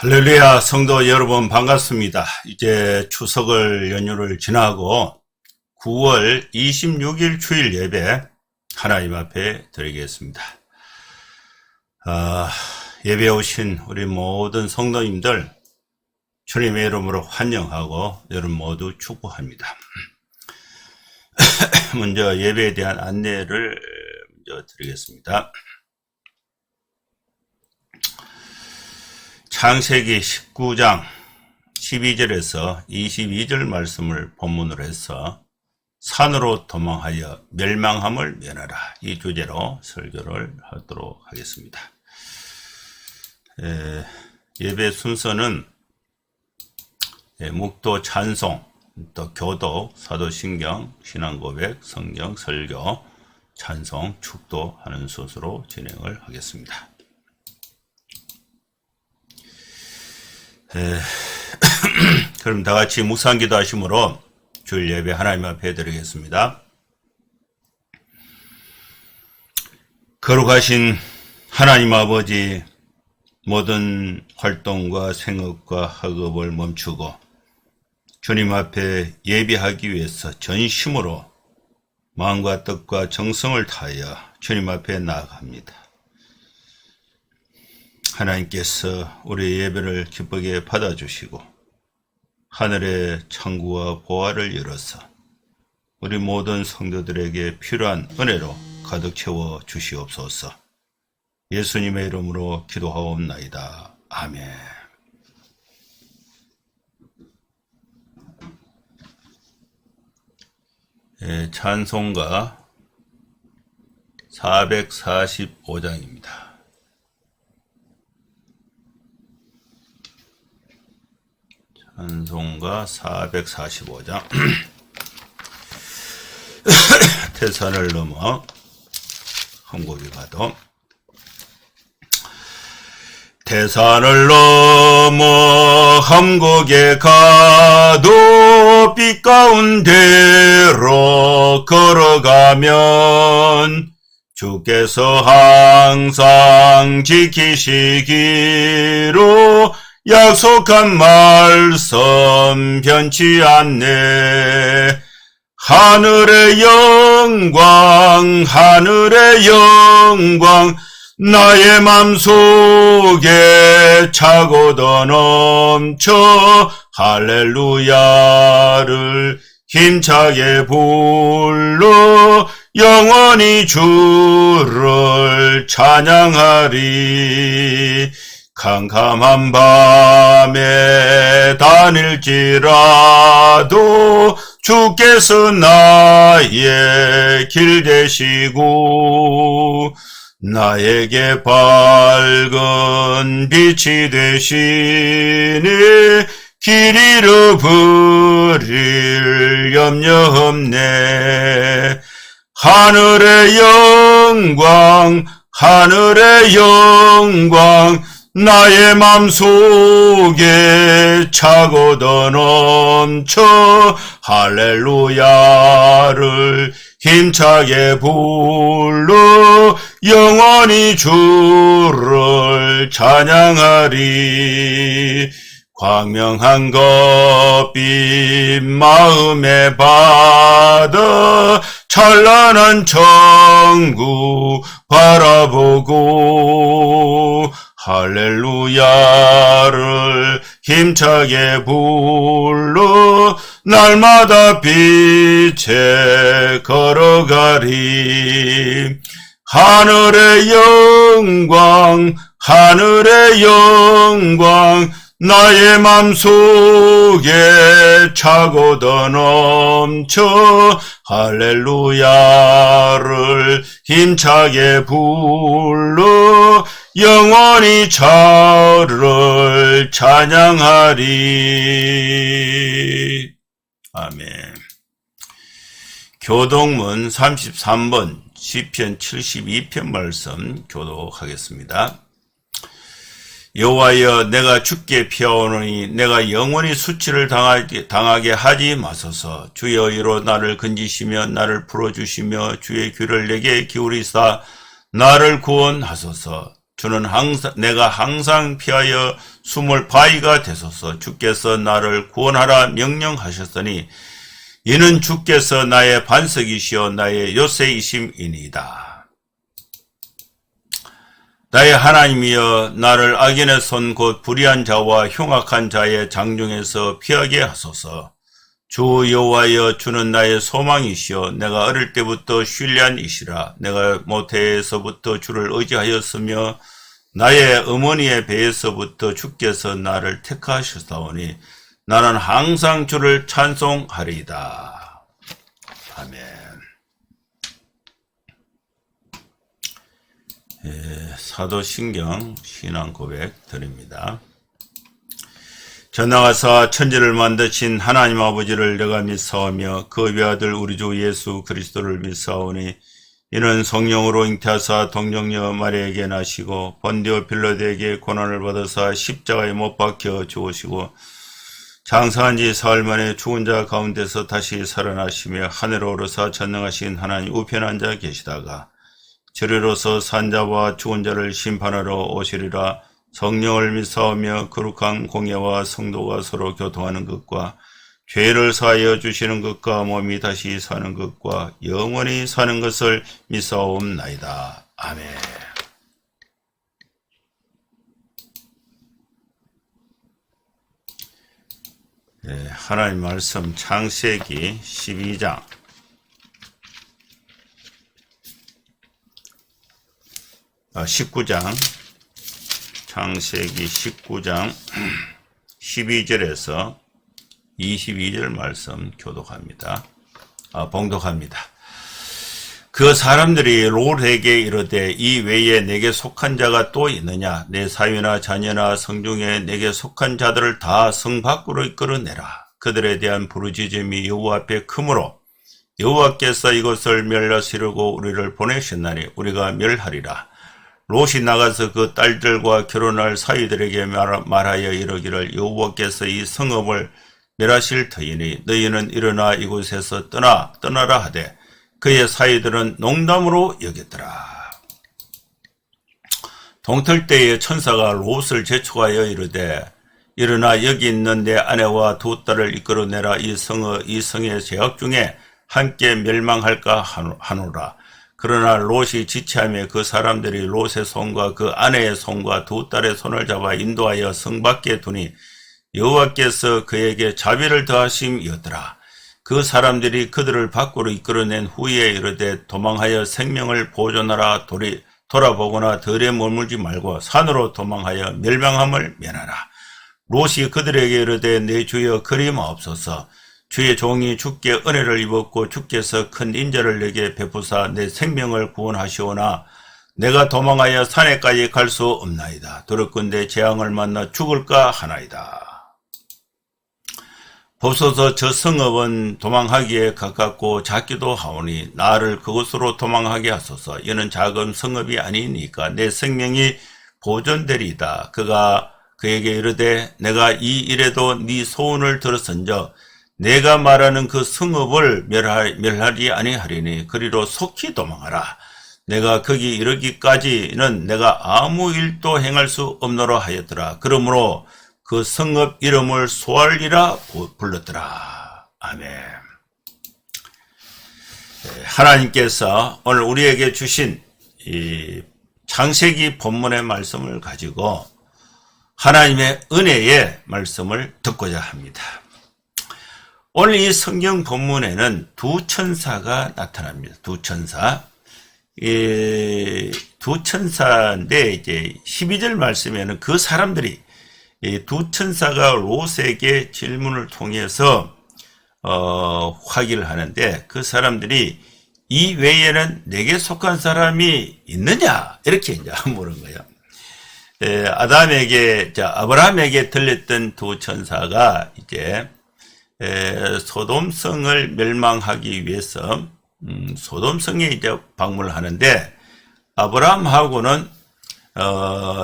할렐루야, 성도 여러분 반갑습니다. 이제 추석을 연휴를 지나고 9월 26일 주일 예배 하나님 앞에 드리겠습니다. 예배 오신 우리 모든 성도님들 주님의 이름으로 환영하고 여러분 모두 축복합니다. 먼저 예배에 대한 안내를 먼저 드리겠습니다. 창세기 19장 12절에서 22절 말씀을 본문으로 해서 산으로 도망하여 멸망함을 면하라, 이 주제로 설교를 하도록 하겠습니다. 예배 순서는 묵도 찬송, 또 교독, 사도신경, 신앙고백, 성경 설교, 찬송, 축도하는 순서로 진행을 하겠습니다. 그럼 다같이 묵상기도 하심으로 주일 예배 하나님 앞에 드리겠습니다. 거룩하신 하나님 아버지, 모든 활동과 생업과 학업을 멈추고 주님 앞에 예배하기 위해서 전심으로 마음과 뜻과 정성을 다하여 주님 앞에 나아갑니다. 하나님께서 우리의 예배를 기쁘게 받아주시고 하늘의 창구와 보화를 열어서 우리 모든 성도들에게 필요한 은혜로 가득 채워 주시옵소서. 예수님의 이름으로 기도하옵나이다. 아멘. 찬송가 445장입니다. 찬송가 445장 태산을 넘어 한곡이 가도 태산을 넘어 함곡에 가도 빛 가운데로 걸어가면 주께서 항상 지키시기로 약속한 말씀 변치 않네. 하늘의 영광, 하늘의 영광, 나의 맘속에 차고도 넘쳐 할렐루야를 힘차게 불러 영원히 주를 찬양하리. 캄캄한 밤에 다닐지라도 주께서 나의 길 되시고 나에게 밝은 빛이 되시니 길 잃어버릴 염려 없네. 하늘의 영광, 하늘의 영광, 나의 맘속에 차고도 넘쳐 할렐루야를 힘차게 불러 영원히 주를 찬양하리. 광명한 것빛 마음에 받아 찬란한 천국 바라보고 할렐루야를 힘차게 불러 날마다 빛에 걸어가리. 하늘의 영광, 하늘의 영광, 나의 맘속에 차고도 넘쳐 할렐루야를 힘차게 불러 영원히 저를 찬양하리. 아멘. 교독문 33번 시편 72편 말씀 교독하겠습니다. 여호와여, 내가 주께 피하오노니 내가 영원히 수치를 당하게 하지 마소서. 주여 이로 나를 건지시며 나를 풀어주시며 주의 귀를 내게 기울이사 나를 구원하소서. 주는 내가 항상 피하여 숨을 바위가 되소서. 주께서 나를 구원하라 명령하셨으니 이는 주께서 나의 반석이시요 나의 요새이심이니이다. 나의 하나님이여 나를 악인의 손 곧 불의한 자와 흉악한 자의 장중에서 피하게 하소서. 주 여호와여 주는 나의 소망이시여 내가 어릴 때부터 신뢰한 이시라. 내가 모태에서부터 주를 의지하였으며 나의 어머니의 배에서부터 주께서 나를 택하셨사오니 나는 항상 주를 찬송하리이다. 아멘. 사도신경 신앙고백 드립니다. 전나가사 천지를 만드신 하나님 아버지를 내가 믿사오며 그 외아들 우리 주 예수 그리스도를 믿사오니 이는 성령으로 잉태하사 동정녀 마리아에게 나시고 본디오 빌라도에게 고난을 받으사 십자가에 못 박혀 죽으시고 장사한 지 사흘 만에 죽은 자 가운데서 다시 살아나시며 하늘로 오르사 전능하신 하나님 우편에 앉아 계시다가 저리로서 산자와 죽은 자를 심판하러 오시리라. 성령을 믿사오며 거룩한 공예와 성도가 서로 교통하는 것과 죄를 사하여 주시는 것과 몸이 다시 사는 것과 영원히 사는 것을 믿사옵나이다. 아멘. 네, 하나님 말씀 창세기 12장 아, 19장 창세기 19장 12절에서 22절 말씀 봉독합니다. 그 사람들이 롯에게 이르되 이 외에 내게 속한 자가 또 있느냐? 내 사위나 자녀나 성중에 내게 속한 자들을 다 성 밖으로 이끌어내라. 그들에 대한 부르짖음이 여호와 앞에 크므로 여호와께서 이것을 멸하시려고 우리를 보내셨나니 우리가 멸하리라. 롯이 나가서 그 딸들과 결혼할 사위들에게 말하여 이르기를 여호와께서 이 성읍을 멸하실 터이니 너희는 일어나 이곳에서 떠나라 하되 그의 사위들은 농담으로 여겼더라. 동틀 때에 천사가 롯을 재촉하여 이르되 일어나 여기 있는 내 아내와 두 딸을 이끌어내라. 이 성의 제약 중에 함께 멸망할까 하노라. 그러나 롯이 지체하며 그 사람들이 롯의 손과 그 아내의 손과 두 딸의 손을 잡아 인도하여 성 밖에 두니 여호와께서 그에게 자비를 더하심이었더라. 그 사람들이 그들을 밖으로 이끌어낸 후에 이르되 도망하여 생명을 보존하라. 돌아보거나 들에 머물지 말고 산으로 도망하여 멸망함을 면하라. 롯이 그들에게 이르되 내 주여 그리마옵소서. 주의 종이 주께 은혜를 입었고 주께서 큰 인자를 내게 베푸사 내 생명을 구원하시오나 내가 도망하여 산에까지 갈 수 없나이다. 두렵건대 재앙을 만나 죽을까 하나이다. 보소서 저 성읍은 도망하기에 가깝고 작기도 하오니 나를 그곳으로 도망하게 하소서. 이는 작은 성읍이 아니니까 내 생명이 보존되리이다. 그가 그에게 이르되 내가 이 일에도 네 소원을 들었은저 내가 말하는 그 성읍을 멸하리 아니하리니 그리로 속히 도망하라. 내가 거기 이르기까지는 내가 아무 일도 행할 수 없노라 하였더라. 그러므로 그 성읍 이름을 소알이라 불렀더라. 아멘. 하나님께서 오늘 우리에게 주신 이 창세기 본문의 말씀을 가지고 하나님의 은혜의 말씀을 듣고자 합니다. 오늘 이 성경 본문에는 두 천사가 나타납니다. 두 천사. 두 천사인데 이제 12절 말씀에는 그 사람들이 이 두 천사가 롯에게 질문을 통해서 확인을 하는데 그 사람들이 이 외에는 내게 속한 사람이 있느냐 이렇게 이제 물은 거예요. 아브라함에게 들렸던 두 천사가 이제 소돔성을 멸망하기 위해서 소돔성에 이제 방문을 하는데 아브라함하고는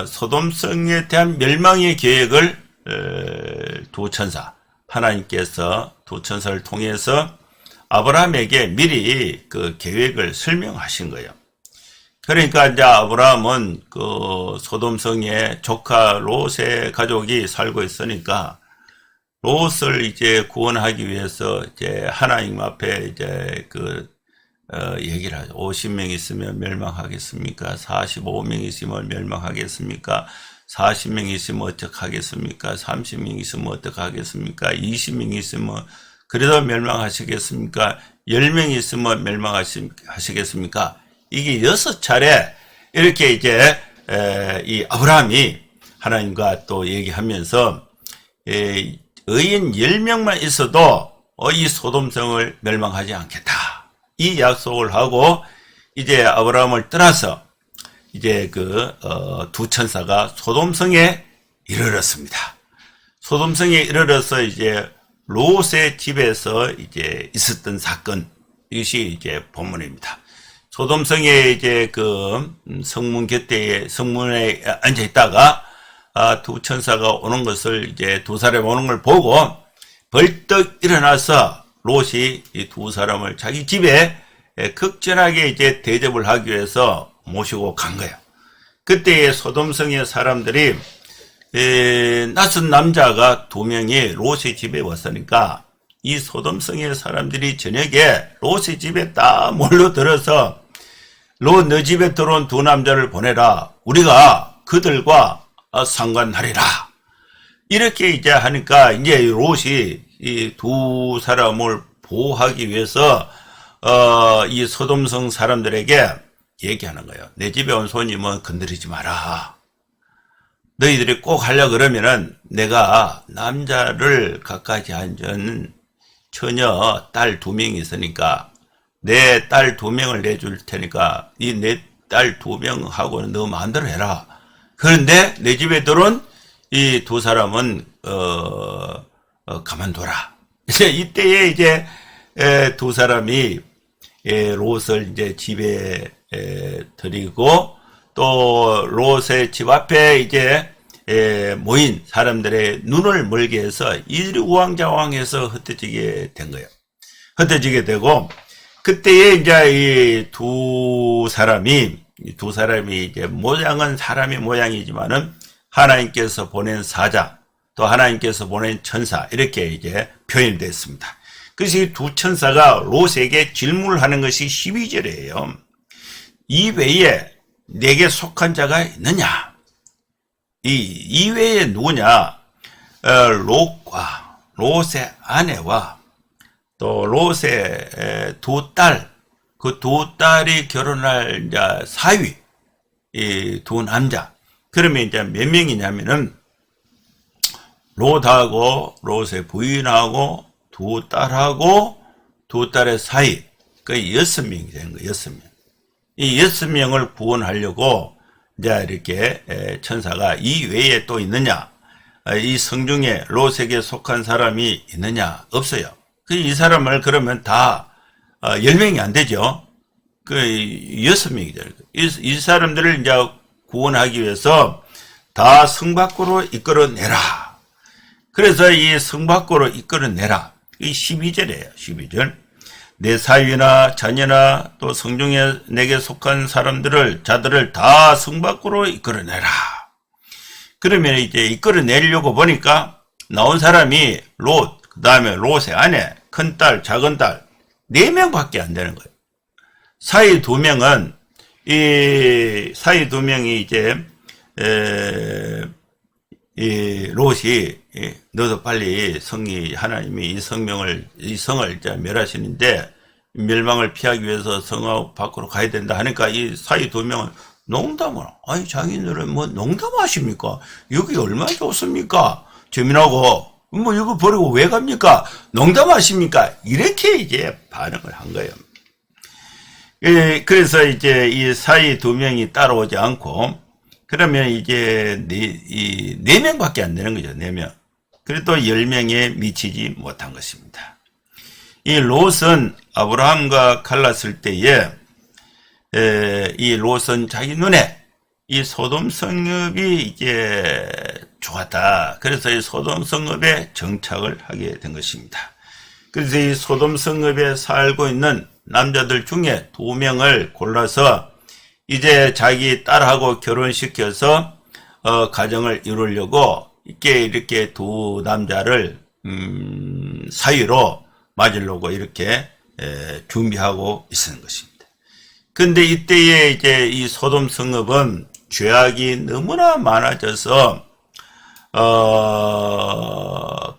소돔성에 대한 멸망의 계획을 두 천사 하나님께서 두 천사를 통해서 아브라함에게 미리 그 계획을 설명하신 거예요. 그러니까 이제 아브라함은 그 소돔성에 조카 롯의 가족이 살고 있으니까 롯을 이제 구원하기 위해서 이제 하나님 앞에 이제 얘기를 하죠. 50명 있으면 멸망하겠습니까? 45명 있으면 멸망하겠습니까? 40명 있으면 어떡하겠습니까? 30명 있으면 어떡하겠습니까? 20명 있으면 그래도 멸망하시겠습니까? 10명 있으면 멸망하시겠습니까? 이게 6차례 이렇게 이제 이 아브라함이 하나님과 또 얘기하면서 의인 10명만 있어도 이 소돔성을 멸망하지 않겠다. 이 약속을 하고 이제 아브라함을 떠나서 이제 두 천사가 소돔성에 이르렀습니다. 소돔성에 이르러서 이제 롯의 집에서 이제 있었던 사건, 이것이 이제 본문입니다. 소돔성에 이제 성문에 앉아 있다가 두 천사가 오는 것을 이제 두 사람이 오는 걸 보고 벌떡 일어나서 롯이 이 두 사람을 자기 집에 극진하게 이제 대접을 하기 위해서 모시고 간 거예요. 그때 소돔성의 사람들이 낯선 남자가 2명이 롯의 집에 왔으니까 이 소돔성의 사람들이 저녁에 롯의 집에 딱 몰려들어서 롯 너 집에 들어온 두 남자를 보내라. 우리가 그들과 상관하리라. 이렇게 이제 하니까 이제 롯이 이 두 사람을 보호하기 위해서 이 소돔성 사람들에게 얘기하는 거예요. 내 집에 온 손님은 건드리지 마라. 너희들이 꼭 하려 그러면은 내가 남자를 갖가지 앉은 처녀 딸 2명이 있으니까 내 딸 2명을 내줄 테니까 이 내 딸 2명하고는 너 마음대로 해라. 그런데 내 집에 들어온 이 두 사람은 가만둬라. 이제 이때에 이제 두 사람이 롯을 이제 집에 들이고 또 롯의 집 앞에 이제 모인 사람들의 눈을 멀게 해서 이리우왕좌왕해서 흩어지게 된 거예요. 흩어지게 되고 그때에 이제 이 두 사람이 이제 모양은 사람의 모양이지만은 하나님께서 보낸 사자 또 하나님께서 보낸 천사 이렇게 이제 표현됐습니다. 그래서 이 두 천사가 롯에게 질문을 하는 것이 12절이에요. 이 외에 내게 속한 자가 있느냐? 이 외에 누구냐? 롯과 롯의 아내와 또 롯의 두 딸, 그 두 딸이 결혼할 사위, 이 두 남자. 그러면 이제 몇 명이냐면은 롯하고 롯의 부인하고 두 딸하고 두 딸의 사이, 그 6명이 되는 거예요. 6명. 이 6명을 구원하려고 이제 이렇게 천사가 이 외에 또 있느냐? 이 성중에 롯에게 속한 사람이 있느냐? 없어요. 이 사람을 그러면 다 10명이 안 되죠. 그 6명이죠. 이 사람들을 이제 구원하기 위해서 다 성 밖으로 이끌어내라. 그래서 이 성 밖으로 이끌어내라. 이 12절이에요. 12절. 내 사위나 자녀나 또 성중에 내게 속한 자들을 다 성 밖으로 이끌어내라. 그러면 이제 이끌어내려고 보니까 나온 사람이 롯, 그 다음에 롯의 아내, 큰딸, 작은딸 4명밖에 안 되는 거예요. 사위 2명은 이 사위 2명이 이제 이 롯이 너도 빨리 하나님이 이 성을 이제 멸하시는데 멸망을 피하기 위해서 성 밖으로 가야 된다 하니까 이 사위 2명은 농담을 아니 자기들은 뭐 농담하십니까? 여기 얼마나 좋습니까? 재미나고 뭐 이거 버리고 왜 갑니까? 농담하십니까? 이렇게 이제 반응을 한 거예요. 그래서 이제 이 사위 2명이 따라오지 않고 그러면 이제 4명밖에 안 되는 거죠. 4명. 그래도 10명에 미치지 못한 것입니다. 이 롯은 아브라함과 갈랐을 때에 이 롯은 자기 눈에 이 소돔 성읍이 이제 좋았다. 그래서 이 소돔 성읍에 정착을 하게 된 것입니다. 그래서 이 소돔 성읍에 살고 있는 남자들 중에 2명을 골라서 이제 자기 딸하고 결혼시켜서 가정을 이루려고 이렇게 두 남자를 사위로 맞으려고 이렇게 준비하고 있는 것입니다. 근데 이때에 이제 이 소돔 성읍은 죄악이 너무나 많아져서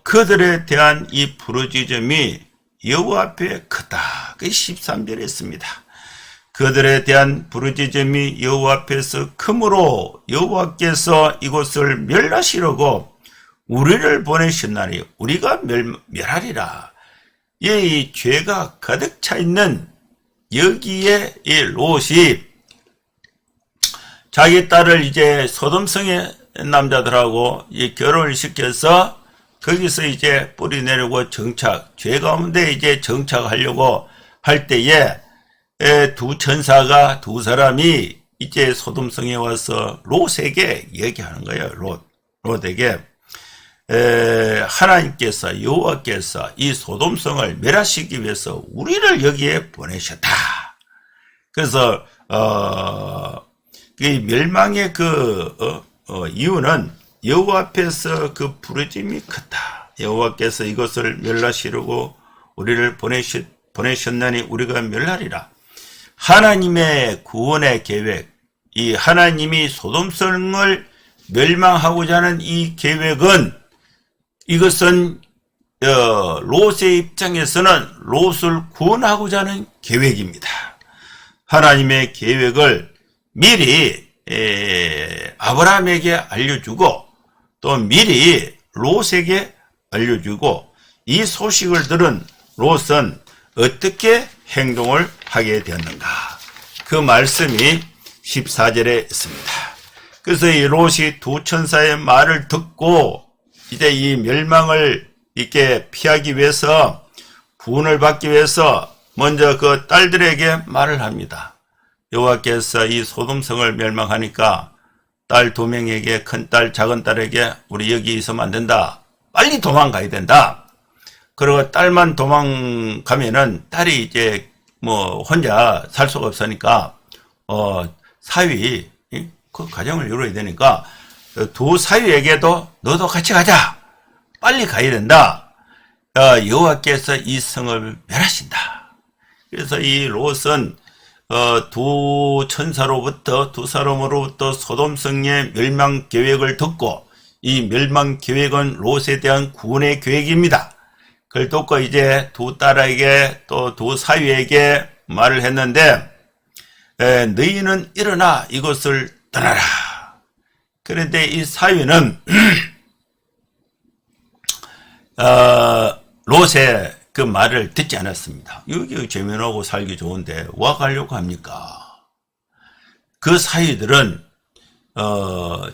그들에 대한 이 부르짖음이 여호와 앞에 크다. 그 13절에 있습니다. 그들에 대한 부르짖음이 여호와 앞에서 크므로 여호와께서 이곳을 멸하시려고 우리를 보내셨나니 우리가 멸하리라. 이 죄가 가득 차 있는 여기에 이 롯이 자기 딸을 이제 소돔성의 남자들하고 결혼을 시켜서 거기서 이제 뿌리 내리고 죄 가운데 이제 정착하려고 할 때에 두 천사가 두 사람이 이제 소돔성에 와서 롯에게 얘기하는 거예요. 롯에게 하나님께서 여호와께서 이 소돔성을 멸하시기 위해서 우리를 여기에 보내셨다. 그래서 이 멸망의 이유는 여호와 앞에서 그 부르짐이 크다. 여호와께서 이것을 멸하시려고 우리를 보내셨나니 우리가 멸하리라. 하나님의 구원의 계획, 이 하나님이 소돔성을 멸망하고자 하는 이 계획은 이것은 롯의 입장에서는 롯을 구원하고자 하는 계획입니다. 하나님의 계획을 미리 아브라함에게 알려주고 또 미리 롯에게 알려주고 이 소식을 들은 롯은 어떻게 행동을 하게 되었는가? 그 말씀이 14절에 있습니다. 그래서 이 롯이 두 천사의 말을 듣고 이제 이 멸망을 이렇게 피하기 위해서 구원을 받기 위해서 먼저 그 딸들에게 말을 합니다. 여호와께서 이 소돔성을 멸망하니까 딸 두 명에게 큰딸 작은딸에게 우리 여기 있으면 안 된다. 빨리 도망가야 된다. 그리고 딸만 도망가면은 딸이 이제 뭐 혼자 살 수가 없으니까 사위 그 가정을 이루어야 되니까 두 사위에게도 너도 같이 가자. 빨리 가야 된다. 여호와께서 이 성을 멸하신다. 그래서 이 롯은 두 천사로부터 두 사람으로부터 소돔성의 멸망 계획을 듣고 이 멸망 계획은 롯에 대한 구원의 계획입니다. 그걸 듣고 이제 두 딸에게 또 두 사위에게 말을 했는데 너희는 일어나 이곳을 떠나라. 그런데 이 사위는 롯의 그 말을 듣지 않았습니다. 여기 재미나고 살기 좋은데 와 가려고 합니까? 그 사위들은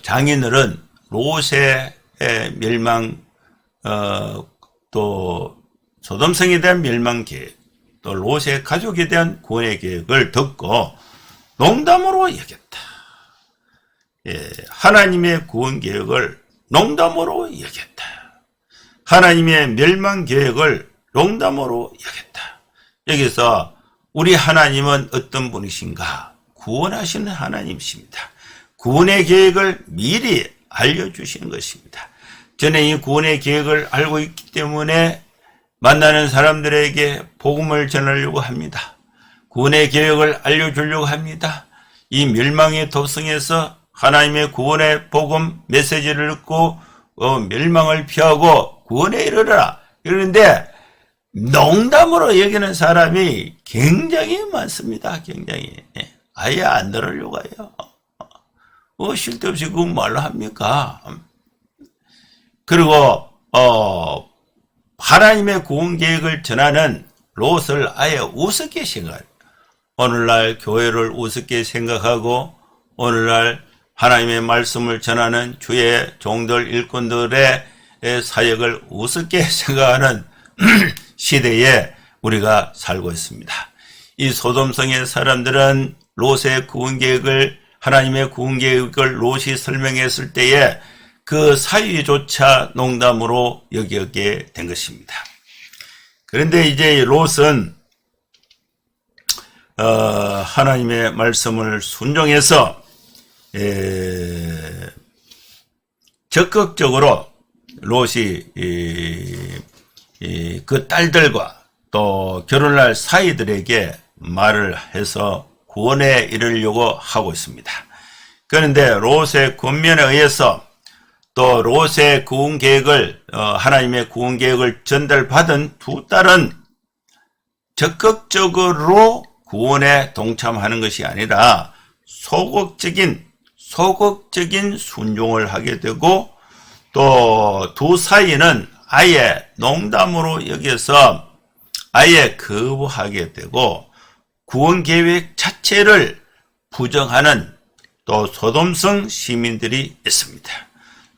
장인들은 롯의 멸망 또 소돔성에 대한 멸망 계획 또 롯의 가족에 대한 구원의 계획을 듣고 농담으로 얘기했다. 하나님의 구원 계획을 농담으로 얘기했다. 하나님의 멸망 계획을 농담으로 얘기했다. 여기서 우리 하나님은 어떤 분이신가? 구원하시는 하나님이십니다. 구원의 계획을 미리 알려주시는 것입니다. 저는 이 구원의 계획을 알고 있기 때문에 만나는 사람들에게 복음을 전하려고 합니다. 구원의 계획을 알려주려고 합니다. 이 멸망의 도성에서 하나님의 구원의 복음 메시지를 듣고 멸망을 피하고 구원에 이르러라. 이러는데 농담으로 여기는 사람이 굉장히 많습니다. 굉장히. 아예 안 들으려고 해요. 쉴 데 없이 그건 말로 합니까? 그리고 하나님의 구원 계획을 전하는 롯을 아예 우습게 생각해요. 오늘날 교회를 우습게 생각하고 오늘날 하나님의 말씀을 전하는 주의 종들 일꾼들의 사역을 우습게 생각하는 시대에 우리가 살고 있습니다. 이 소돔성의 사람들은 롯의 구원 계획을 하나님의 구원 계획을 롯이 설명했을 때에 그 사위조차 농담으로 여기게 된 것입니다. 그런데 이제 롯은 하나님의 말씀을 순종해서 적극적으로 롯이 그 딸들과 또 결혼할 사이들에게 말을 해서 구원에 이르려고 하고 있습니다. 그런데 롯의 권면에 의해서 또 롯의 구원 계획을 하나님의 구원 계획을 전달받은 두 딸은 적극적으로 구원에 동참하는 것이 아니라 소극적인 순종을 하게 되고 또 두 사이는 아예 농담으로 여겨서 아예 거부하게 되고 구원 계획 자체를 부정하는 또 소돔성 시민들이 있습니다.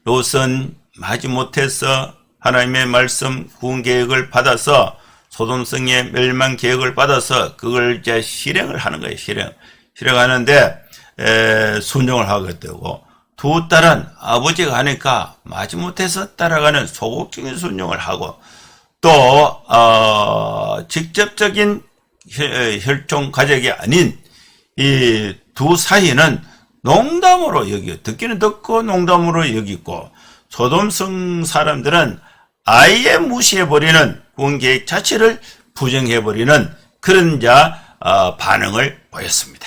롯은 마지못해서 하나님의 말씀 구원 계획을 받아서 소돔성의 멸망 계획을 받아서 그걸 이제 실행을 하는 거예요. 실행하는데 순종을 하게 되고 두 딸은 아버지가 하니까 마지못해서 따라가는 소극적인 순종을 하고 또 직접적인 혈통 가족이 아닌 이 두 사이는 농담으로 여기고 듣기는 듣고 농담으로 여기고 소돔성 사람들은 아예 무시해버리는 구원 계획 자체를 부정해버리는 그런 반응을 보였습니다.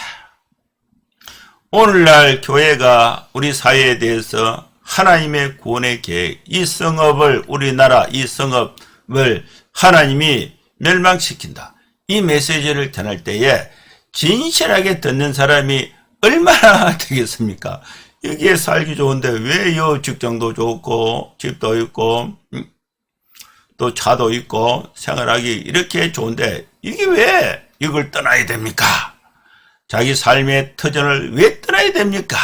오늘날 교회가 우리 사회에 대해서 하나님의 구원의 계획, 이 성읍을 우리나라 이 성읍을 하나님이 멸망시킨다. 이 메시지를 전할 때에 진실하게 듣는 사람이 얼마나 되겠습니까? 여기에 살기 좋은데 왜 요 직장도 좋고 집도 있고 또 차도 있고 생활하기 이렇게 좋은데 이게 왜 이걸 떠나야 됩니까? 자기 삶의 터전을 왜 떠나야 됩니까?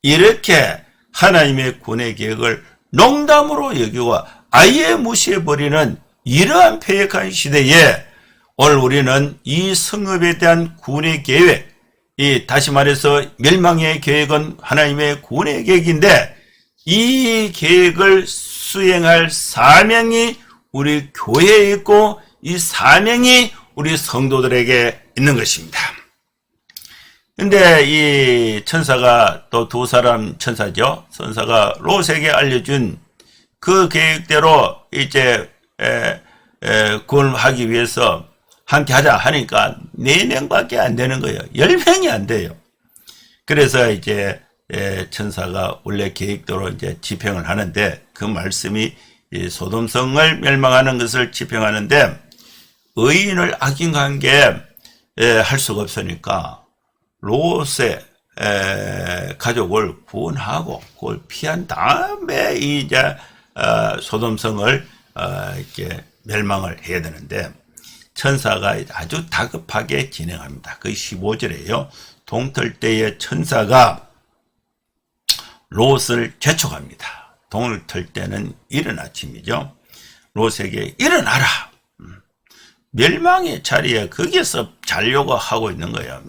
이렇게 하나님의 구원의 계획을 농담으로 여기고 아예 무시해버리는 이러한 폐역한 시대에 오늘 우리는 이 성읍에 대한 구원의 계획, 다시 말해서 멸망의 계획은 하나님의 구원의 계획인데 이 계획을 수행할 사명이 우리 교회에 있고 이 사명이 우리 성도들에게 있는 것입니다. 근데 이 천사가 또 두 사람 천사죠. 천사가 롯에게 알려준 그 계획대로 이제 구원하기 위해서 함께 하자 하니까 4명밖에 안 되는 거예요. 10명이 안 돼요. 그래서 이제 천사가 원래 계획대로 이제 집행을 하는데 그 말씀이 소돔성을 멸망하는 것을 집행하는데 의인을 악인한 게 할 수가 없으니까 롯의 가족을 구원하고 그걸 피한 다음에 이제 소돔성을 이렇게 멸망을 해야 되는데 천사가 아주 다급하게 진행합니다. 그 15절에요. 동틀 때에 천사가 롯을 재촉합니다. 동틀 때는 이른 아침이죠. 롯에게 일어나라. 멸망의 자리에 거기에서 자려고 하고 있는 거예요.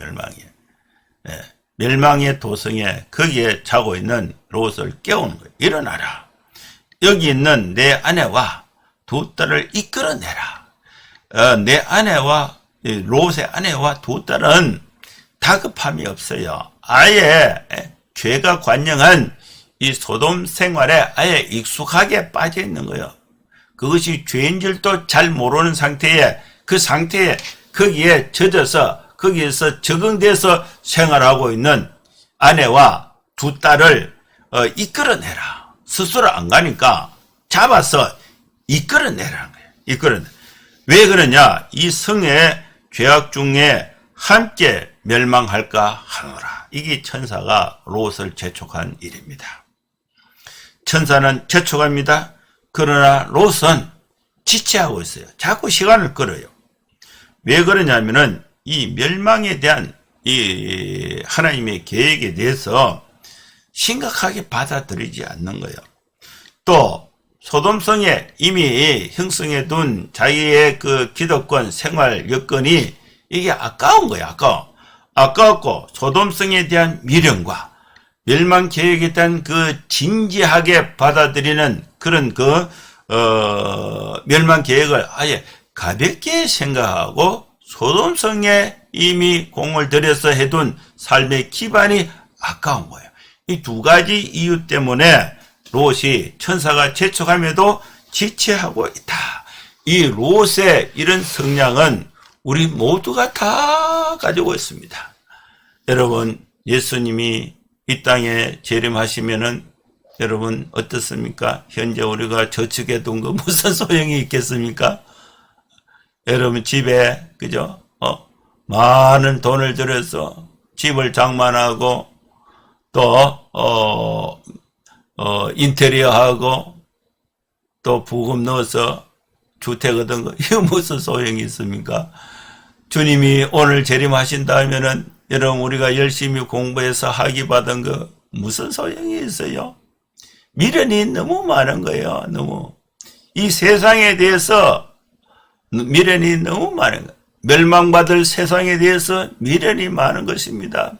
멸망의 도성에 거기에 자고 있는 롯을 깨우는 거예요. 일어나라. 여기 있는 내 아내와 두 딸을 이끌어내라. 내 아내와 롯의 아내와 두 딸은 다급함이 없어요. 아예 죄가 관영한 이 소돔 생활에 아예 익숙하게 빠져 있는 거예요. 그것이 죄인 줄도 잘 모르는 상태에 그 상태에 거기에 젖어서 거기에서 적응돼서 생활하고 있는 아내와 두 딸을 이끌어내라. 스스로 안 가니까 잡아서 이끌어내라는 거예요. 왜 그러냐? 이 성의 죄악 중에 함께 멸망할까 하노라. 이게 천사가 롯을 재촉한 일입니다. 천사는 재촉합니다. 그러나 롯은 지체하고 있어요. 자꾸 시간을 끌어요. 왜 그러냐면은 이 멸망에 대한 이 하나님의 계획에 대해서 심각하게 받아들이지 않는 거예요. 또 소돔성에 이미 형성해 둔 자기의 그 기득권, 생활 여건이 이게 아까운 거예요. 아까웠고 소돔성에 대한 미련과 멸망 계획에 대한 그 진지하게 받아들이는 그런 멸망 계획을 아예 가볍게 생각하고 소돔성에 이미 공을 들여서 해둔 삶의 기반이 아까운 거예요. 이 두 가지 이유 때문에 롯이 천사가 재촉함에도 지체하고 있다. 이 롯의 이런 성향은 우리 모두가 다 가지고 있습니다. 여러분, 예수님이 이 땅에 재림하시면은 여러분 어떻습니까? 현재 우리가 저축해 둔 거 무슨 소용이 있겠습니까? 여러분 집에 그죠? 많은 돈을 들여서 집을 장만하고 또 인테리어하고 또 부금 넣어서 주택 얻은 거 이거 무슨 소용이 있습니까? 주님이 오늘 재림하신다 하면은 여러분 우리가 열심히 공부해서 학위 받은 거 무슨 소용이 있어요? 미련이 너무 많은 거예요. 너무 이 세상에 대해서 미련이 너무 많은 거예요. 멸망받을 세상에 대해서 미련이 많은 것입니다.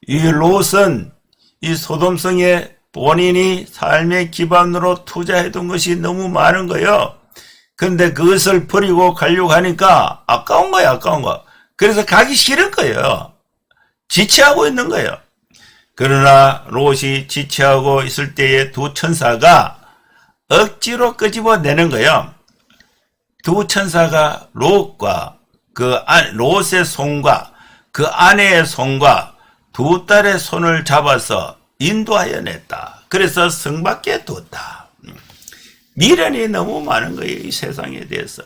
이 롯은 이 소돔성에 본인이 삶의 기반으로 투자해둔 것이 너무 많은 거예요. 근데 그것을 버리고 가려고 하니까 아까운 거예요. 아까운 거. 그래서 가기 싫은 거예요. 지체하고 있는 거예요. 그러나 롯이 지체하고 있을 때에 두 천사가 억지로 끄집어내는 거예요. 두 천사가 롯과 롯의 손과 그 아내의 손과 두 딸의 손을 잡아서 인도하여 냈다. 그래서 성 밖에 뒀다. 미련이 너무 많은 거예요. 이 세상에 대해서.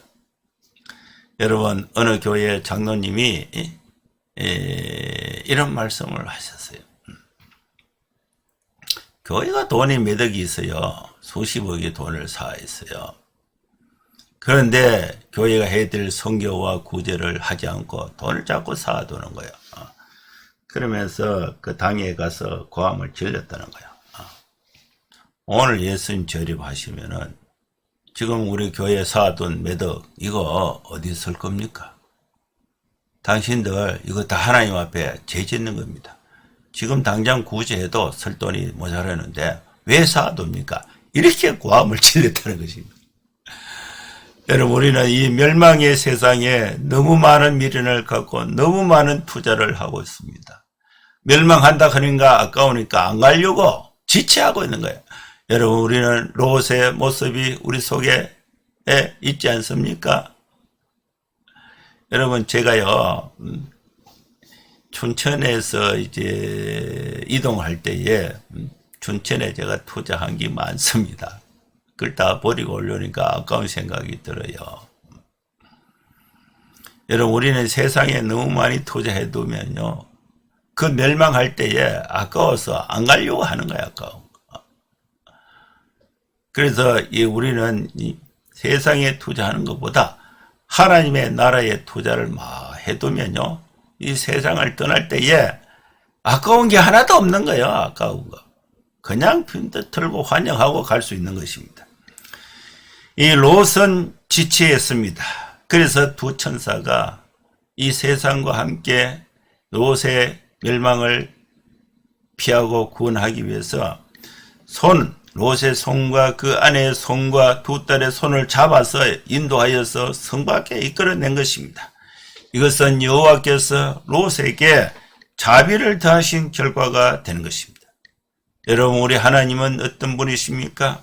여러분 어느 교회 장로님이 이런 말씀을 하셨어요. 교회가 돈이 몇 억이 있어요. 수십억의 돈을 쌓아있어요. 그런데 교회가 해야 될 선교와 구제를 하지 않고 돈을 자꾸 쌓아두는 거예요. 그러면서 그 당에 가서 고함을 질렀다는 거예요. 오늘 예수님 재림하시면은 지금 우리 교회에 쌓아둔 몇 억 이거 어디 쓸 겁니까? 당신들 이거 다 하나님 앞에 죄 짓는 겁니다. 지금 당장 구제해도 쓸 돈이 모자라는데 왜 쌓아둡니까? 이렇게 고함을 질렀다는 것입니다. 여러분 우리는 이 멸망의 세상에 너무 많은 미련을 갖고 너무 많은 투자를 하고 있습니다. 멸망한다 하니까 아까우니까 안 가려고 지체하고 있는 거예요. 여러분 우리는 롯의 모습이 우리 속에 있지 않습니까? 여러분 제가요 춘천에서 이제 이동할 때에 춘천에 제가 투자한 게 많습니다. 그걸 다 버리고 오려니까 아까운 생각이 들어요. 여러분 우리는 세상에 너무 많이 투자해 두면요 그 멸망할 때에 아까워서 안 가려고 하는 거야. 아까워. 그래서 우리는 이 세상에 투자하는 것보다 하나님의 나라에 투자를 막 해두면요 이 세상을 떠날 때에 아까운 게 하나도 없는 거예요. 아까운 거 그냥 빈듯 털고 환영하고 갈 수 있는 것입니다. 이 롯은 지체했습니다. 그래서 두 천사가 이 세상과 함께 롯의 멸망을 피하고 구원하기 위해서 롯의 손과 그 아내의 손과 두 딸의 손을 잡아서 인도하여서 성 밖에 이끌어낸 것입니다. 이것은 여호와께서 롯에게 자비를 더하신 결과가 되는 것입니다. 여러분 우리 하나님은 어떤 분이십니까?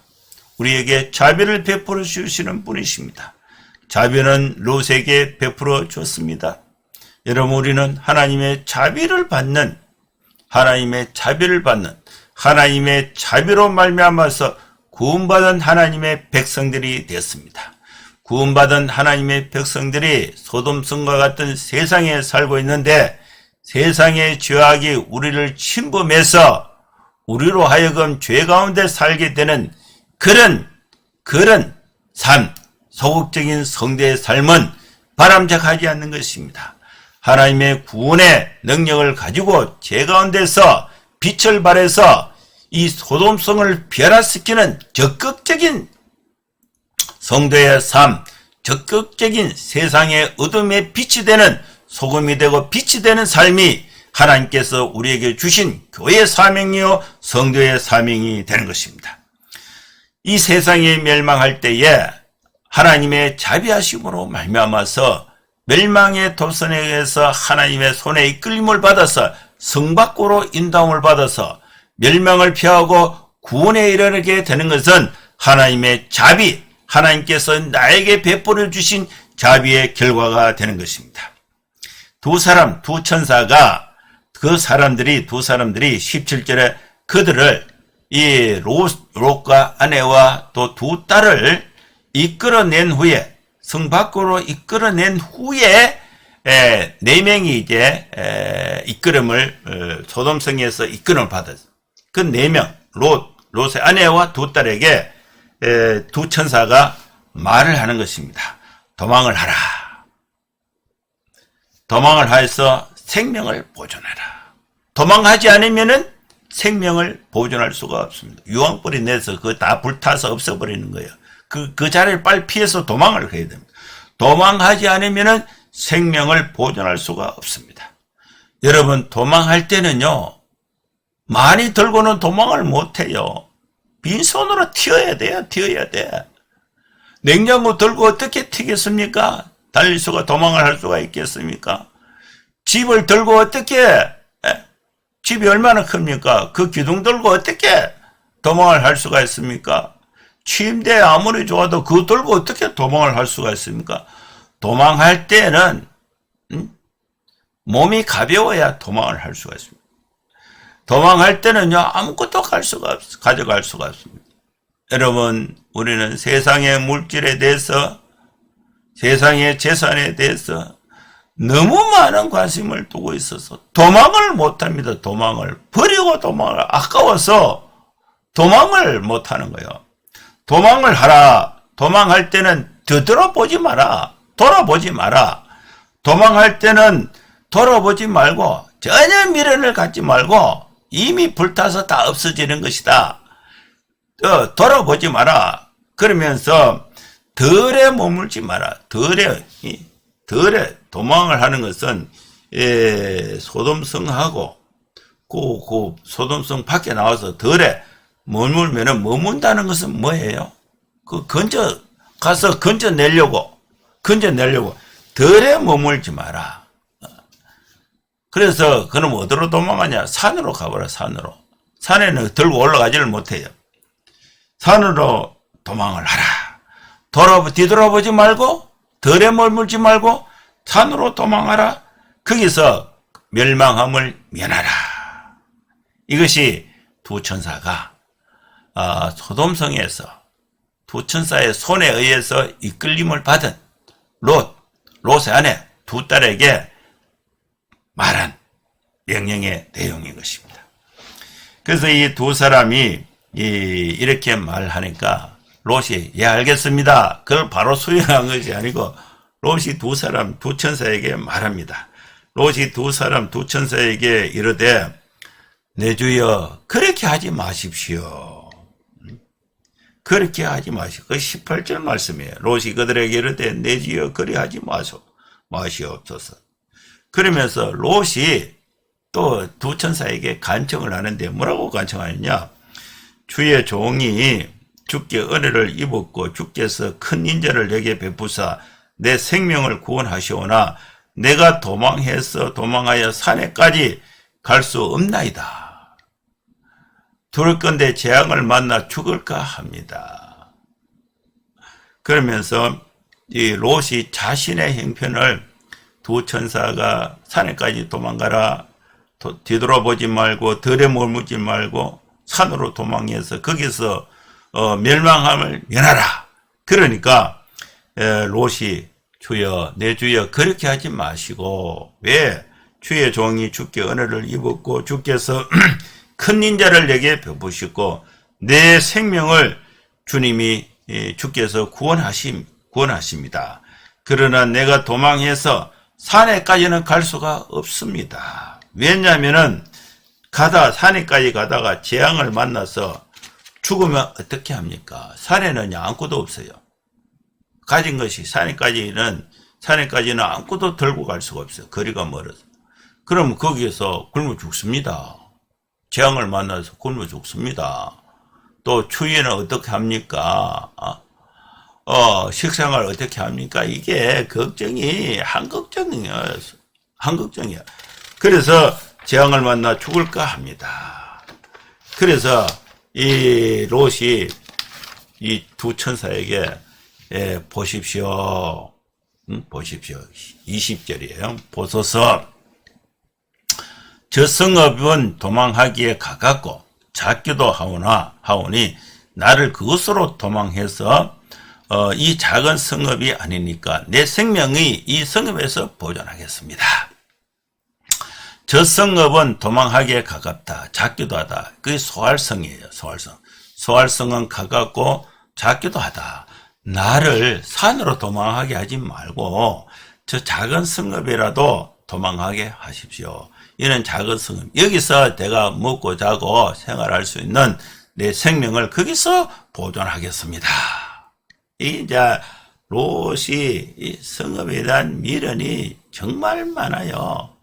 우리에게 자비를 베풀어 주시는 분이십니다. 자비는 롯에게 베풀어 줬습니다. 여러분 우리는 하나님의 자비를 받는 하나님의 자비로 말미암아서 구원받은 하나님의 백성들이 되었습니다. 구원받은 하나님의 백성들이 소돔성과 같은 세상에 살고 있는데 세상의 죄악이 우리를 침범해서 우리로 하여금 죄 가운데 살게 되는 그런 삶, 소극적인 성도의 삶은 바람직하지 않는 것입니다. 하나님의 구원의 능력을 가지고 죄 가운데서 빛을 발해서 이 소돔성을 변화시키는 적극적인 성도의 삶, 적극적인 세상의 어둠의 빛이 되는 소금이 되고 빛이 되는 삶이 하나님께서 우리에게 주신 교회의 사명이요 성도의 사명이 되는 것입니다. 이 세상이 멸망할 때에 하나님의 자비하심으로 말미암아서 멸망의 도선에 의해서 하나님의 손에 이끌림을 받아서 성 밖으로 인도함을 받아서 멸망을 피하고 구원에 이르게 되는 것은 하나님의 자비, 하나님께서 나에게 베풀어 주신 자비의 결과가 되는 것입니다. 두 천사가 두 사람들이 17절에 그들을 이 롯과 아내와 또 두 딸을 이끌어낸 후에 성 밖으로 이끌어낸 후에 네 명이 이제 이끌음을 소돔성에서 이끌음을 받았어요. 그 네 명 롯의 아내와 두 딸에게 두 천사가 말을 하는 것입니다. 도망을 하라. 도망을 하여서 생명을 보존하라. 도망하지 않으면은 생명을 보존할 수가 없습니다. 유황불이 내서 그거 다 불타서 없어버리는 거예요. 그 자리를 빨리 피해서 도망을 해야 됩니다. 도망하지 않으면은 생명을 보존할 수가 없습니다. 여러분, 도망할 때는요, 많이 들고는 도망을 못해요. 빈손으로 튀어야 돼요. 튀어야 돼. 냉장고 들고 어떻게 튀겠습니까? 달릴 수가, 도망을 할 수가 있겠습니까? 집을 들고 어떻게, 집이 얼마나 큽니까? 그 기둥 들고 어떻게 도망을 할 수가 있습니까? 침대 아무리 좋아도 그거 들고 어떻게 도망을 할 수가 있습니까? 도망할 때는 몸이 가벼워야 도망을 할 수가 있습니다. 도망할 때는요, 아무것도 가져갈 수가 없습니다. 여러분, 우리는 세상의 물질에 대해서, 세상의 재산에 대해서 너무 많은 관심을 두고 있어서 도망을 못합니다. 도망을. 버리고 도망을. 아까워서 도망을 못하는 거예요. 도망을 하라. 도망할 때는 뒤돌아보지 마라. 돌아보지 마라. 도망할 때는 돌아보지 말고 전혀 미련을 갖지 말고 이미 불타서 다 없어지는 것이다. 돌아보지 마라. 그러면서 덜에 머물지 마라. 덜에 도망을 하는 것은 소돔성하고 그 소돔성 밖에 나와서 덜에 머물면은 머문다는 것은 뭐예요? 그 가서 건져내려고 덜에 머물지 마라. 그래서 그럼 어디로 도망가냐? 산으로 가버려. 산으로. 산에는 들고 올라가지를 못해요. 산으로 도망을 하라. 뒤돌아보지 말고 덜에 머물지 말고 산으로 도망하라. 거기서 멸망함을 면하라. 이것이 두 천사가 소돔성에서 두 천사의 손에 의해서 이끌림을 받은 롯의 아내 두 딸에게 말한 명령의 내용인 것입니다. 그래서 이 두 사람이 이렇게 말하니까 롯이 예 알겠습니다. 그걸 바로 수용한 것이 아니고 롯이 두 천사에게 말합니다. 롯이 두 천사에게 이르되 내 주여 그렇게 하지 마십시오. 그렇게 하지 마시오. 그 18절 말씀이에요. 롯이 그들에게 이르되 내 주여 그리 하지 마시옵소서. 그러면서 롯이 또 두 천사에게 간청을 하는데 뭐라고 간청하느냐? 주의 종이 주께 은혜를 입었고 주께서 큰 인자를 내게 베푸사 내 생명을 구원하시오나 내가 도망하여 산에까지 갈 수 없나이다. 두렵건대 재앙을 만나 죽을까 합니다. 그러면서 이 롯이 자신의 형편을 두 천사가 산에까지 도망가라. 뒤돌아보지 말고 덜에 머물지 말고 산으로 도망해서 거기서 멸망함을 면하라. 그러니까 롯이 주여 내 주여 그렇게 하지 마시고 왜 주의 종이 주께 은혜를 입었고 주께서 큰 인자를 내게 베푸시고 내 생명을 주께서 구원하십니다. 그러나 내가 도망해서 산에까지는 갈 수가 없습니다. 왜냐하면은 산에까지 가다가 재앙을 만나서 죽으면 어떻게 합니까? 산에는 아무것도 없어요. 가진 것이 산에까지는 아무것도 들고 갈 수가 없어요. 거리가 멀어서. 그럼 거기에서 굶어 죽습니다. 재앙을 만나서 굶어 죽습니다. 또 추위에는 어떻게 합니까? 식생활 어떻게 합니까? 이게 걱정이 한걱정이야. 그래서 재앙을 만나 죽을까 합니다. 그래서 이 롯이 이 두 천사에게 보십시오. 보십시오. 20절이에요. 보소서. 저 성읍은 도망하기에 가깝고 작기도 하오니 나를 그곳으로 도망해서 이 작은 성읍이 아니니까 내 생명이 이 성읍에서 보존하겠습니다. 저 성읍은 도망하기에 가깝다. 작기도 하다. 그게 소알성이에요. 소알성. 소알성은 가깝고 작기도 하다. 나를 산으로 도망하게 하지 말고 저 작은 성읍이라도 도망하게 하십시오. 이런 작은 성읍. 여기서 내가 먹고 자고 생활할 수 있는 내 생명을 거기서 보존하겠습니다. 이제 롯이 이 성읍에 대한 미련이 정말 많아요.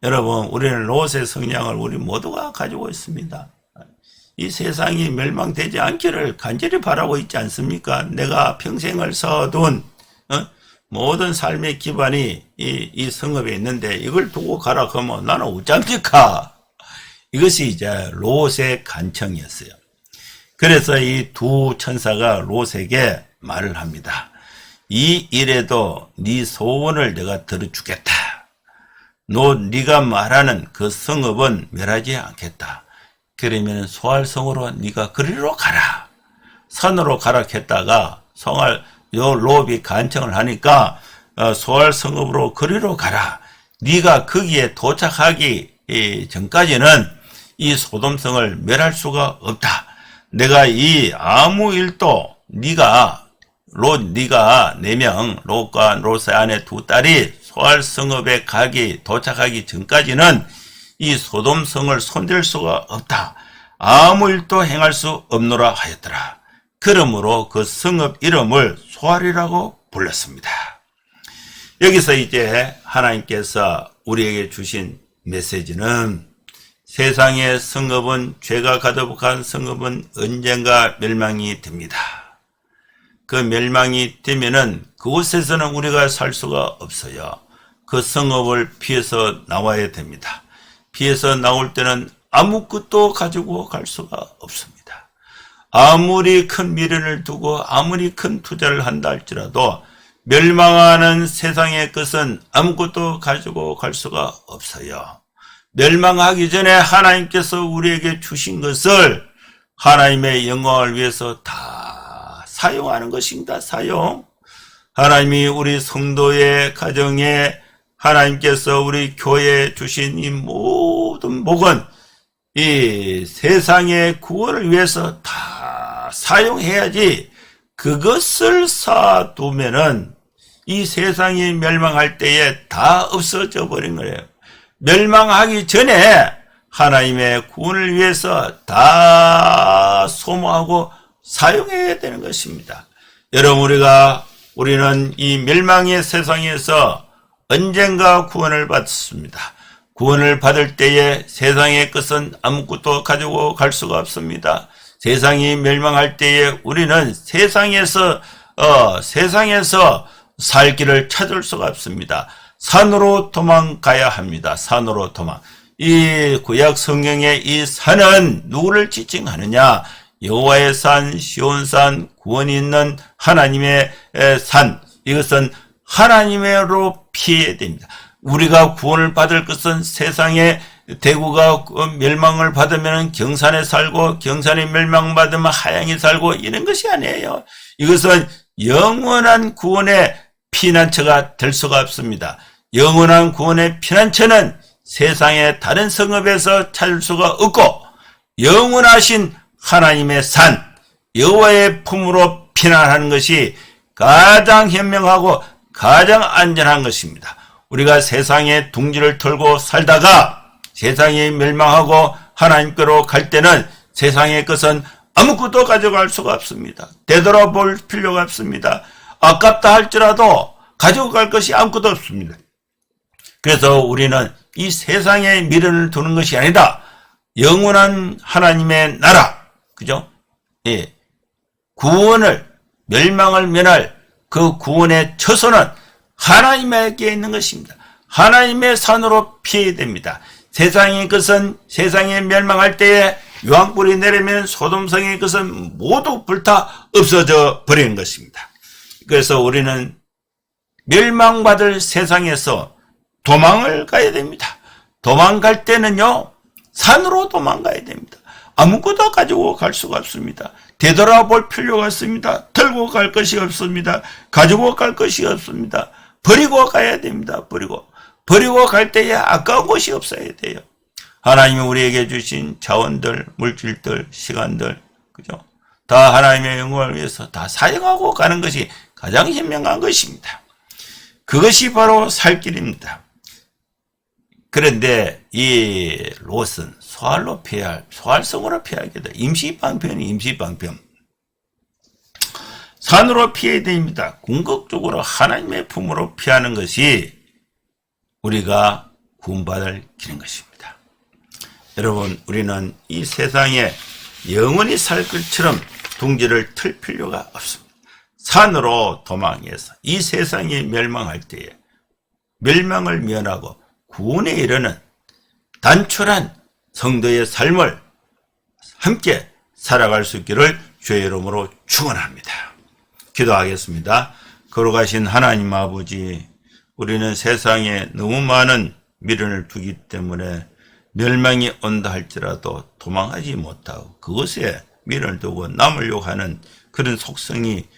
여러분, 우리는 롯의 성향을 우리 모두가 가지고 있습니다. 이 세상이 멸망되지 않기를 간절히 바라고 있지 않습니까? 내가 평생을 쌓아둔 모든 삶의 기반이 이 성읍에 있는데 이걸 두고 가라 그러면 나는 어쩝니까? 이것이 이제 롯의 간청이었어요. 그래서 이 두 천사가 롯에게 말을 합니다. 이 일에도 네 소원을 내가 들어주겠다. 네가 말하는 그 성읍은 멸하지 않겠다. 그러면 소알성으로 네가 그리로 가라. 산으로 가라 했다가 롯이 간청을 하니까 소알성읍으로 그리로 가라. 네가 거기에 도착하기 전까지는 이 소돔성을 멸할 수가 없다. 내가 이 아무 일도 네가 4명, 롯과 롯의 아내 두 딸이 소알성읍에 도착하기 전까지는 이 소돔성을 손댈 수가 없다. 아무 일도 행할 수 없노라 하였더라. 그러므로 그 성읍 이름을 소알이라고 불렀습니다. 여기서 이제 하나님께서 우리에게 주신 메시지는 세상의 성읍은 죄가 가득한 성읍은 언젠가 멸망이 됩니다. 그 멸망이 되면은 그곳에서는 우리가 살 수가 없어요. 그 성읍을 피해서 나와야 됩니다. 피해서 나올 때는 아무것도 가지고 갈 수가 없습니다. 아무리 큰 미련을 두고 아무리 큰 투자를 한다 할지라도 멸망하는 세상의 것은 아무것도 가지고 갈 수가 없어요. 멸망하기 전에 하나님께서 우리에게 주신 것을 하나님의 영광을 위해서 다 사용하는 것입니다. 사용. 하나님이 우리 성도의 가정에 하나님께서 우리 교회에 주신 이 모든 복은 이 세상의 구원을 위해서 다 사용해야지 그것을 쌓아두면은 이 세상이 멸망할 때에 다 없어져 버린 거예요. 멸망하기 전에 하나님의 구원을 위해서 다 소모하고 사용해야 되는 것입니다. 여러분, 우리는 이 멸망의 세상에서 언젠가 구원을 받습니다. 구원을 받을 때에 세상의 것은 아무것도 가지고 갈 수가 없습니다. 세상이 멸망할 때에 우리는 세상에서 살 길을 찾을 수가 없습니다. 산으로 도망가야 합니다. 산으로 도망. 이 구약 성경의 이 산은 누구를 지칭하느냐? 여호와의 산, 시온산, 구원이 있는 하나님의 산. 이것은 하나님으로 피해야 됩니다. 우리가 구원을 받을 것은 세상에 대구가 멸망을 받으면 경산에 살고 경산이 멸망받으면 하양에 살고 이런 것이 아니에요. 이것은 영원한 구원의 피난처가 될 수가 없습니다. 영원한 구원의 피난처는 세상의 다른 성읍에서 찾을 수가 없고 영원하신 하나님의 산, 여호와의 품으로 피난하는 것이 가장 현명하고 가장 안전한 것입니다. 우리가 세상의 둥지를 털고 살다가 세상이 멸망하고 하나님께로 갈 때는 세상의 것은 아무것도 가져갈 수가 없습니다. 되돌아볼 필요가 없습니다. 아깝다 할지라도 가지고 갈 것이 아무것도 없습니다. 그래서 우리는 이 세상에 미련을 두는 것이 아니라 영원한 하나님의 나라, 그죠? 예. 구원을 멸망을 면할 그 구원의 처소는 하나님에게 있는 것입니다. 하나님의 산으로 피해야 됩니다. 세상의 것은 세상에 멸망할 때에 유황불이 내리면 소돔성의 것은 모두 불타 없어져 버리는 것입니다. 그래서 우리는 멸망받을 세상에서 도망을 가야 됩니다. 도망갈 때는요, 산으로 도망가야 됩니다. 아무것도 가지고 갈 수가 없습니다. 되돌아볼 필요가 없습니다. 들고 갈 것이 없습니다. 가지고 갈 것이 없습니다. 버리고 가야 됩니다. 버리고 갈 때에 아까운 것이 없어야 돼요. 하나님이 우리에게 주신 자원들, 물질들, 시간들, 그죠? 다 하나님의 영광을 위해서 다 사용하고 가는 것이 가장 현명한 것입니다. 그것이 바로 살 길입니다. 그런데 이 롯은 소활성으로 피하게 돼. 임시방편이 임시방편. 산으로 피해야 됩니다. 궁극적으로 하나님의 품으로 피하는 것이 우리가 구원받을 길인 것입니다. 여러분, 우리는 이 세상에 영원히 살 것처럼 둥지를 틀 필요가 없습니다. 산으로 도망해서 이 세상이 멸망할 때에 멸망을 면하고 구원에 이르는 단촐한 성도의 삶을 함께 살아갈 수 있기를 주의 이름으로 축원합니다. 기도하겠습니다. 거룩하신 하나님 아버지, 우리는 세상에 너무 많은 미련을 두기 때문에 멸망이 온다 할지라도 도망하지 못하고 그것에 미련을 두고 남으려고 하는 그런 속성이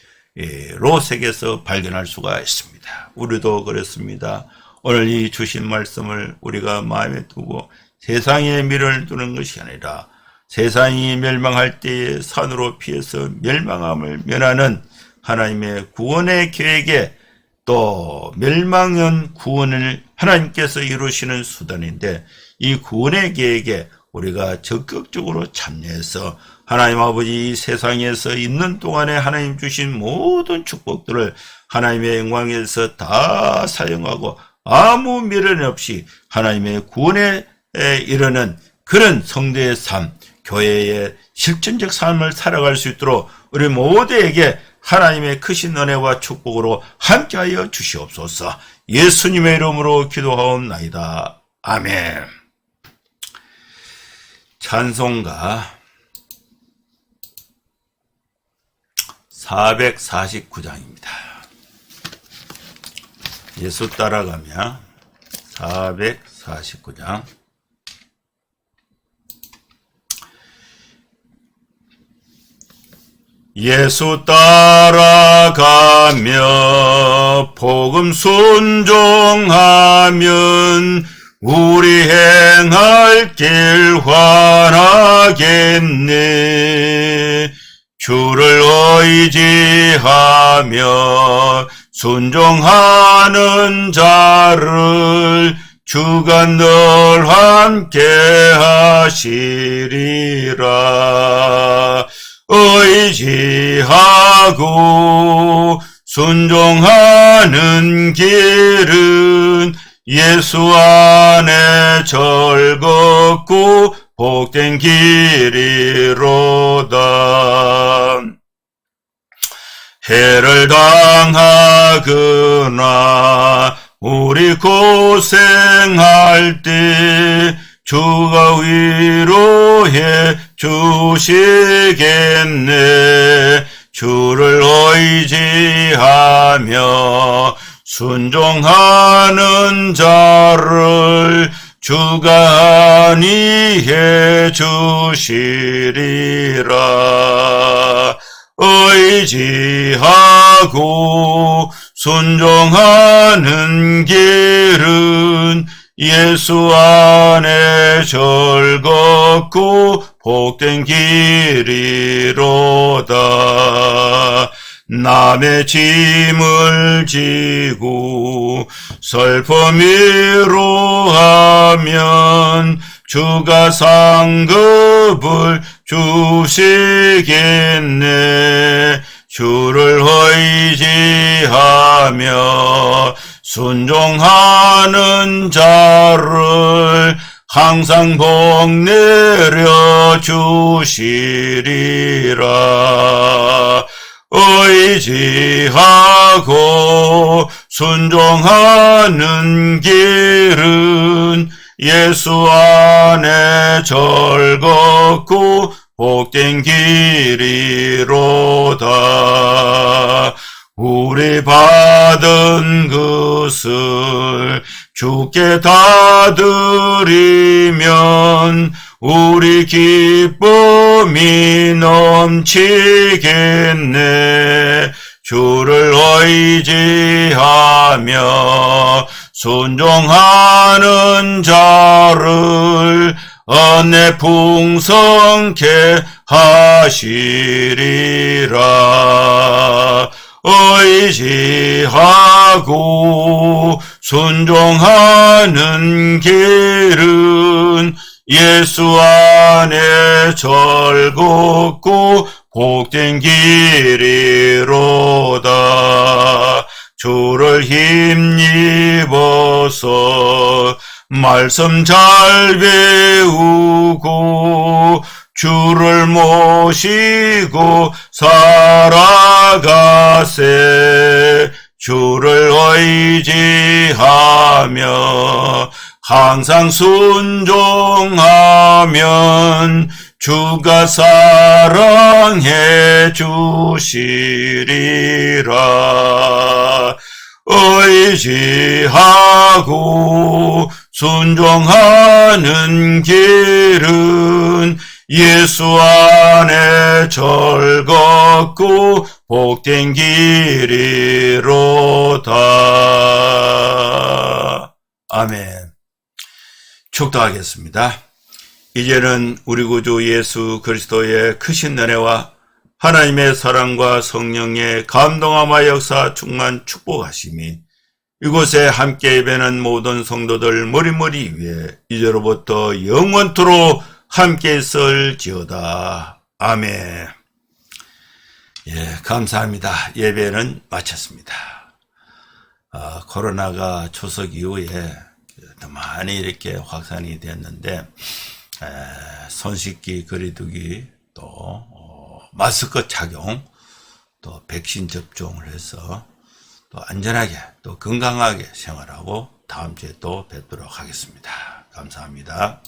롯에게서 발견할 수가 있습니다. 우리도 그렇습니다. 오늘 이 주신 말씀을 우리가 마음에 두고 세상에 미련을 두는 것이 아니라 세상이 멸망할 때에 산으로 피해서 멸망함을 면하는 하나님의 구원의 계획에 또 멸망은 구원을 하나님께서 이루시는 수단인데 이 구원의 계획에 우리가 적극적으로 참여해서 하나님 아버지 이 세상에서 있는 동안에 하나님 주신 모든 축복들을 하나님의 영광에서 다 사용하고 아무 미련 없이 하나님의 구원에 이르는 그런 성도의 삶, 교회의 실천적 삶을 살아갈 수 있도록 우리 모두에게 하나님의 크신 은혜와 축복으로 함께하여 주시옵소서. 예수님의 이름으로 기도하옵나이다. 아멘. 찬송가 449장입니다. 예수 따라가며 449장. 예수 따라가며 복음 순종하면 우리 행할 길 환하겠네. 주를 의지하며 순종하는 자를 주가 늘 함께 하시리라. 의지하고 순종하는 길은 예수 안에 즐겁고 복된 길이로다. 해를 당하거나 우리 고생할 때 주가 위로해 주시겠네. 주를 의지하며 순종하는 자를 주가 안위해 주시리라. 의지하고 순종하는 길은 예수 안에 즐겁고 복된 길이로다. 남의 짐을 지고 슬픔 위로하면 주가 상급을 주시겠네. 주를 의지하며 순종하는 자를 항상 복 내려 주시리라. 의지하고 순종하는 길은 예수 안에 즐겁고 복된 길이로다. 우리 받은 것을 주께 다 드리면 우리 기쁨이 넘치겠네. 주를 의지하며 순종하는 자를 은혜 풍성케 하시리라. 의지하고 순종하는 길은 예수 안에 즐겁고 복된 길이로다. 주를 힘입어서 말씀 잘 배우고 주를 모시고 살아가세. 주를 의지하며 항상 순종하면 주가 사랑해 주시리라. 의지하고 순종하는 길은 예수 안에 즐겁고 복된 길이로다. 아멘. 축도하겠습니다. 이제는 우리 구주 예수 그리스도의 크신 은혜와 하나님의 사랑과 성령의 감동함과 역사 충만 축복하심이 이곳에 함께 예배하는 모든 성도들 머리머리 위에 이제로부터 영원토록 함께 있을지어다. 아멘. 예, 감사합니다. 예배는 마쳤습니다. 코로나가 추석 이후에 많이 이렇게 확산이 됐는데 손 씻기, 거리두기, 또 마스크 착용, 또 백신 접종을 해서 또 안전하게 또 건강하게 생활하고 다음 주에 또 뵙도록 하겠습니다. 감사합니다.